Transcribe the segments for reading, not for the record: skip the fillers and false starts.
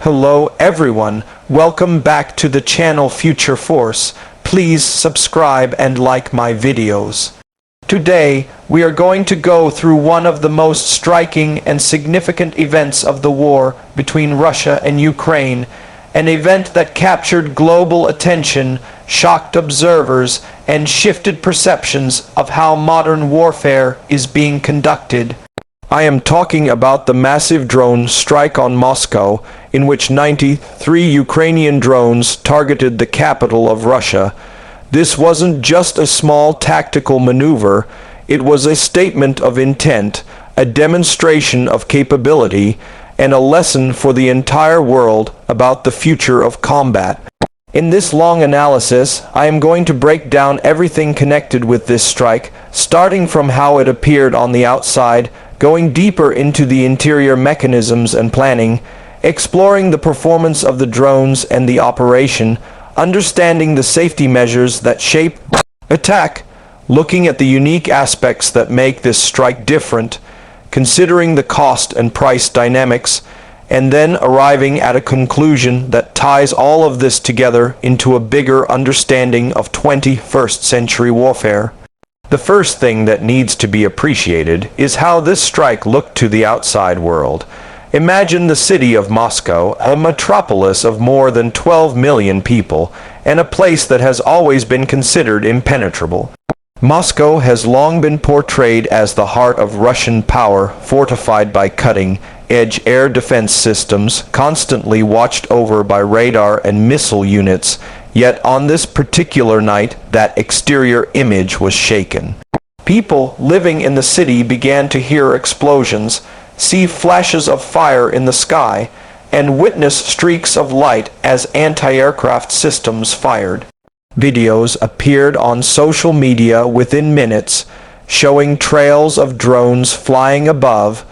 Hello everyone, welcome back to the channel Future Force. Please subscribe and like my videos. Today, we are going to go through one of the most striking and significant events of the war between Russia and Ukraine, an event that captured global attention, shocked observers, and shifted perceptions of how modern warfare is being conducted. I am talking about the massive drone strike on Moscow, in which 93 Ukrainian drones targeted the capital of Russia. This wasn't just a small tactical maneuver, it was a statement of intent, a demonstration of capability, and a lesson for the entire world about the future of combat. In this long analysis, I am going to break down everything connected with this strike, starting from how it appeared on the outside, going deeper into the interior mechanisms and planning, exploring the performance of the drones and the operation, understanding the safety measures that shape attack, looking at the unique aspects that make this strike different, considering the cost and price dynamics, and then arriving at a conclusion that ties all of this together into a bigger understanding of 21st century warfare. The first thing that needs to be appreciated is how this strike looked to the outside world. Imagine the city of Moscow, a metropolis of more than 12 million people, and a place that has always been considered impenetrable. Moscow has long been portrayed as the heart of Russian power, fortified by cutting-edge air defense systems, constantly watched over by radar and missile units. Yet on this particular night, that exterior image was shaken. People living in the city began to hear explosions, see flashes of fire in the sky, and witness streaks of light as anti-aircraft systems fired. Videos appeared on social media within minutes, showing trails of drones flying above,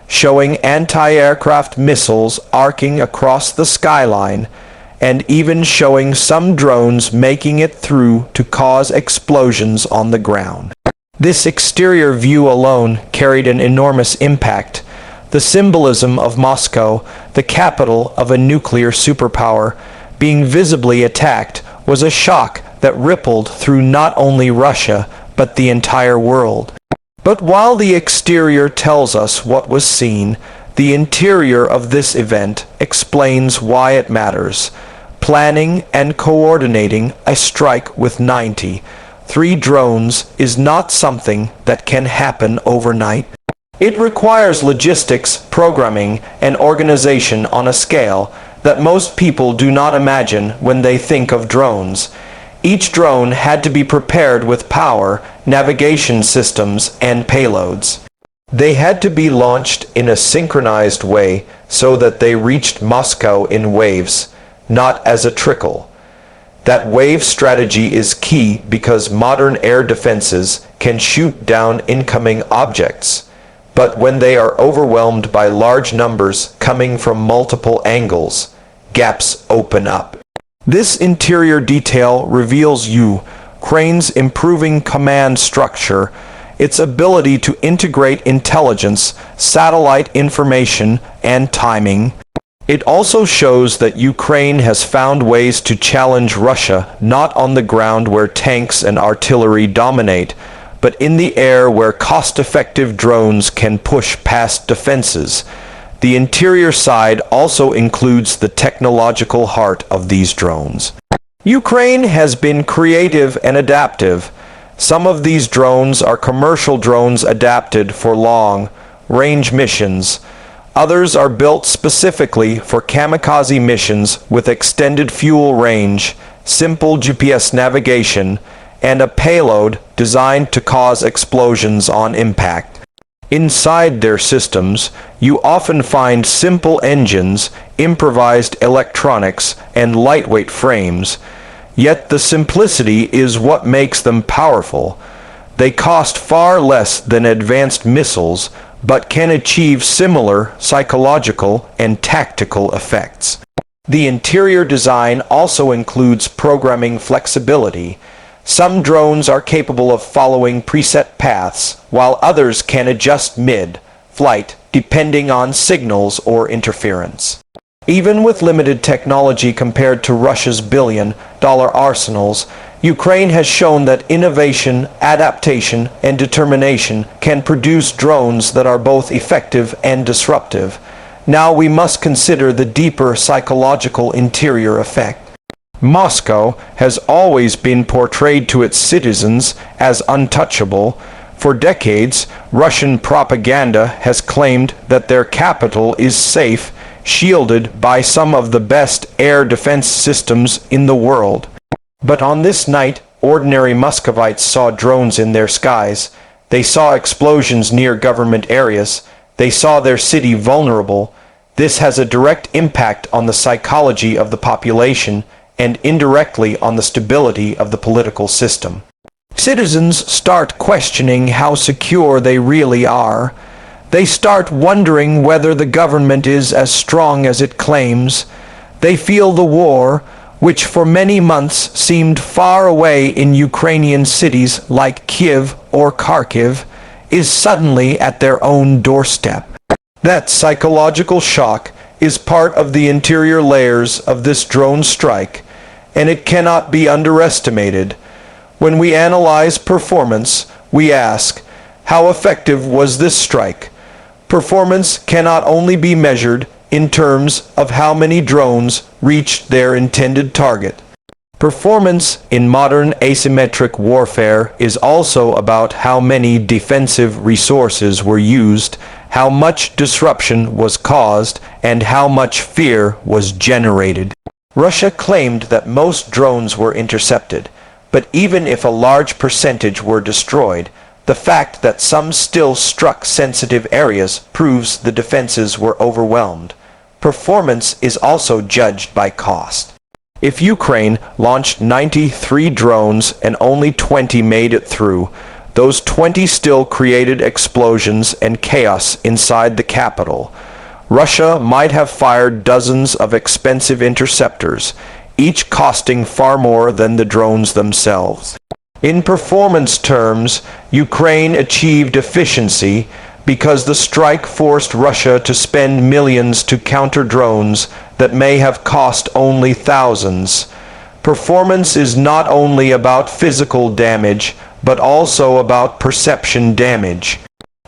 showing anti-aircraft missiles arcing across the skyline, and even showing some drones making it through to cause explosions on the ground. This exterior view alone carried an enormous impact. The symbolism of Moscow, the capital of a nuclear superpower, being visibly attacked was a shock that rippled through not only Russia, but the entire world. But while the exterior tells us what was seen, the interior of this event explains why it matters. Planning and coordinating a strike with 93 drones is not something that can happen overnight. It requires logistics, programming, and organization on a scale that most people do not imagine when they think of drones. Each drone had to be prepared with power, navigation systems, and payloads. They had to be launched in a synchronized way so that they reached Moscow in waves, not as a trickle. That wave strategy is key because modern air defenses can shoot down incoming objects, but when they are overwhelmed by large numbers coming from multiple angles, gaps open up. This interior detail reveals Ukraine's improving command structure, its ability to integrate intelligence, satellite information, and timing. It also shows that Ukraine has found ways to challenge Russia not on the ground where tanks and artillery dominate, but in the air where cost-effective drones can push past defenses. The interior side also includes the technological heart of these drones. Ukraine has been creative and adaptive. Some of these drones are commercial drones adapted for long-range missions. Others are built specifically for kamikaze missions with extended fuel range, simple GPS navigation, and a payload designed to cause explosions on impact. Inside their systems, you often find simple engines, improvised electronics, and lightweight frames. Yet the simplicity is what makes them powerful. They cost far less than advanced missiles, but can achieve similar psychological and tactical effects. The interior design also includes programming flexibility. Some drones are capable of following preset paths, while others can adjust mid-flight depending on signals or interference. Even with limited technology compared to Russia's billion-dollar arsenals, Ukraine has shown that innovation, adaptation, and determination can produce drones that are both effective and disruptive. Now we must consider the deeper psychological interior effect. Moscow has always been portrayed to its citizens as untouchable. For decades, Russian propaganda has claimed that their capital is safe, shielded by some of the best air defense systems in the world. But on this night, ordinary Muscovites saw drones in their skies. They saw explosions near government areas. They saw their city vulnerable. This has a direct impact on the psychology of the population and indirectly on the stability of the political system. Citizens start questioning how secure they really are. They start wondering whether the government is as strong as it claims. They feel the war, which for many months seemed far away in Ukrainian cities like Kiev or Kharkiv, is suddenly at their own doorstep. That psychological shock is part of the interior layers of this drone strike, and it cannot be underestimated. When we analyze performance, we ask, how effective was this strike? Performance cannot only be measured in terms of how many drones reached their intended target. Performance in modern asymmetric warfare is also about how many defensive resources were used, how much disruption was caused, and how much fear was generated. Russia claimed that most drones were intercepted, but even if a large percentage were destroyed, the fact that some still struck sensitive areas proves the defenses were overwhelmed. Performance is also judged by cost. If Ukraine launched 93 drones and only 20 made it through, those 20 still created explosions and chaos inside the capital. Russia might have fired dozens of expensive interceptors, each costing far more than the drones themselves. In performance terms, Ukraine achieved efficiency because the strike forced Russia to spend millions to counter drones that may have cost only thousands. Performance is not only about physical damage, but also about perception damage.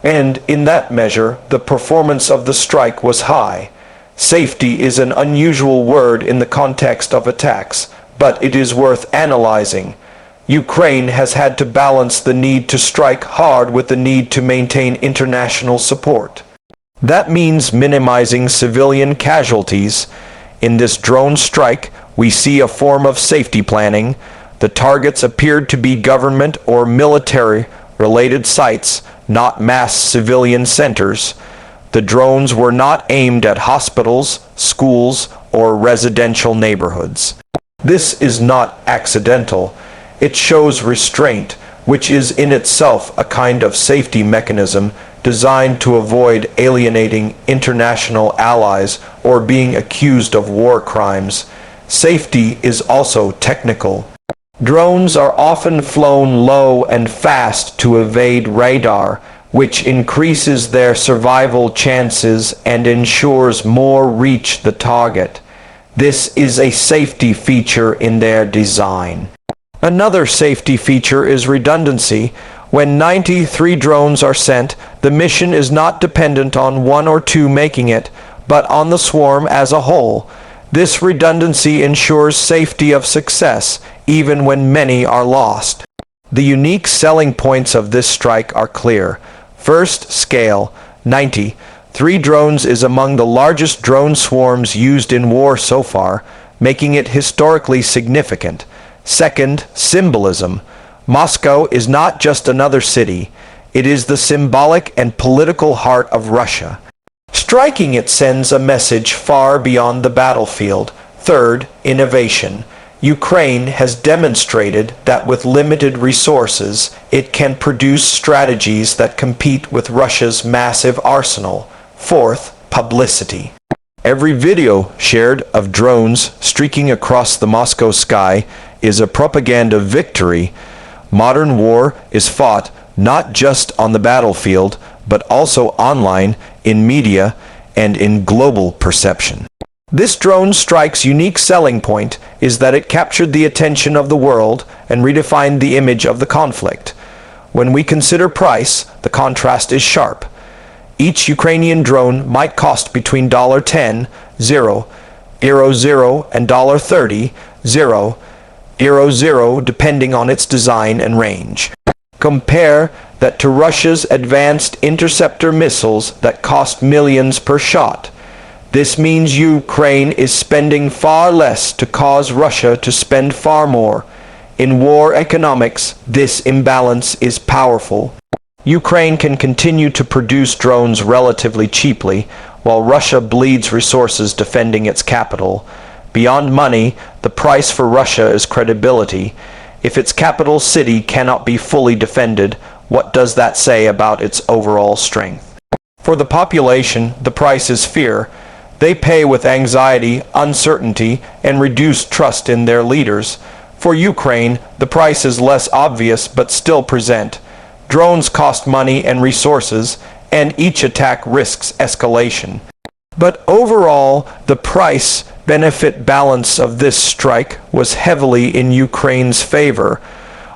And in that measure, the performance of the strike was high. Safety is an unusual word in the context of attacks, but it is worth analyzing. Ukraine has had to balance the need to strike hard with the need to maintain international support. That means minimizing civilian casualties. In this drone strike, we see a form of safety planning. The targets appeared to be government or military-related sites, not mass civilian centers. The drones were not aimed at hospitals, schools, or residential neighborhoods. This is not accidental. It shows restraint, which is in itself a kind of safety mechanism designed to avoid alienating international allies or being accused of war crimes. Safety is also technical. Drones are often flown low and fast to evade radar, which increases their survival chances and ensures more reach the target. This is a safety feature in their design. Another safety feature is redundancy. When 93 drones are sent, the mission is not dependent on one or two making it, but on the swarm as a whole. This redundancy ensures safety of success, even when many are lost. The unique selling points of this strike are clear. First, scale. 93 drones is among the largest drone swarms used in war so far, making it historically significant. Second, symbolism. Moscow is not just another city. It is the symbolic and political heart of Russia. Striking it sends a message far beyond the battlefield. Third, innovation. Ukraine has demonstrated that with limited resources, it can produce strategies that compete with Russia's massive arsenal. Fourth, publicity. Every video shared of drones streaking across the Moscow sky is a propaganda victory. Modern war is fought not just on the battlefield, but also online, in media, and in global perception. This drone strike's unique selling point is that it captured the attention of the world and redefined the image of the conflict. When we consider price, the contrast is sharp. Each Ukrainian drone might cost between $10, Euro 0, and $30, Euro 0, depending on its design and range. Compare that to Russia's advanced interceptor missiles that cost millions per shot. This means Ukraine is spending far less to cause Russia to spend far more. In war economics, this imbalance is powerful. Ukraine can continue to produce drones relatively cheaply, while Russia bleeds resources defending its capital. Beyond money, the price for Russia is credibility. If its capital city cannot be fully defended, what does that say about its overall strength? For the population, the price is fear. They pay with anxiety, uncertainty, and reduced trust in their leaders. For Ukraine, the price is less obvious but still present. Drones cost money and resources, and each attack risks escalation. But overall, the price-benefit balance of this strike was heavily in Ukraine's favor.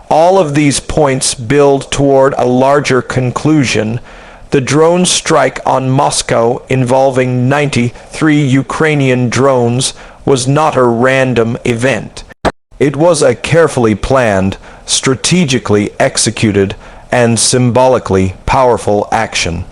All of these points build toward a larger conclusion. The drone strike on Moscow involving 93 Ukrainian drones was not a random event. It was a carefully planned, strategically executed, and symbolically powerful action.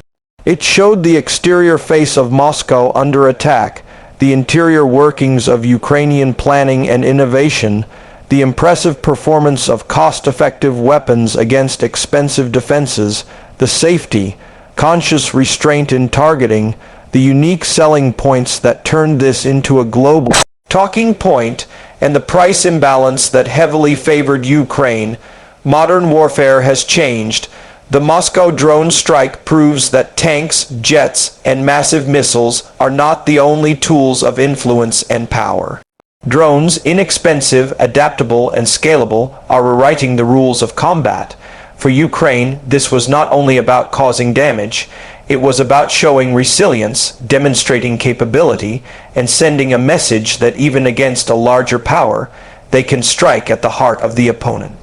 It showed the exterior face of Moscow under attack, the interior workings of Ukrainian planning and innovation, the impressive performance of cost-effective weapons against expensive defenses, the safety, conscious restraint in targeting, the unique selling points that turned this into a global talking point, and the price imbalance that heavily favored Ukraine. Modern warfare has changed. The Moscow drone strike proves that tanks, jets, and massive missiles are not the only tools of influence and power. Drones, inexpensive, adaptable, and scalable, are rewriting the rules of combat. For Ukraine, this was not only about causing damage, it was about showing resilience, demonstrating capability, and sending a message that even against a larger power, they can strike at the heart of the opponent.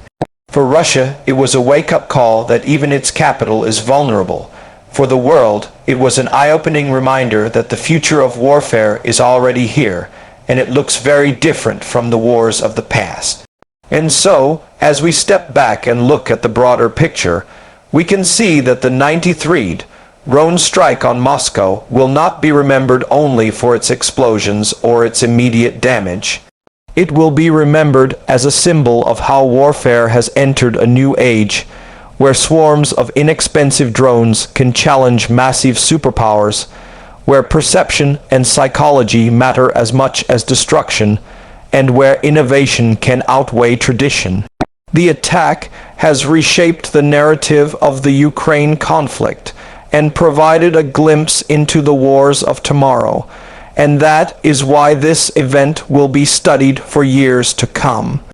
For Russia, it was a wake-up call that even its capital is vulnerable. For the world, it was an eye-opening reminder that the future of warfare is already here, and it looks very different from the wars of the past. And so, as we step back and look at the broader picture, we can see that the 93rd drone strike on Moscow will not be remembered only for its explosions or its immediate damage. It will be remembered as a symbol of how warfare has entered a new age, where swarms of inexpensive drones can challenge massive superpowers, where perception and psychology matter as much as destruction, and where innovation can outweigh tradition. The attack has reshaped the narrative of the Ukraine conflict and provided a glimpse into the wars of tomorrow. And that is why this event will be studied for years to come.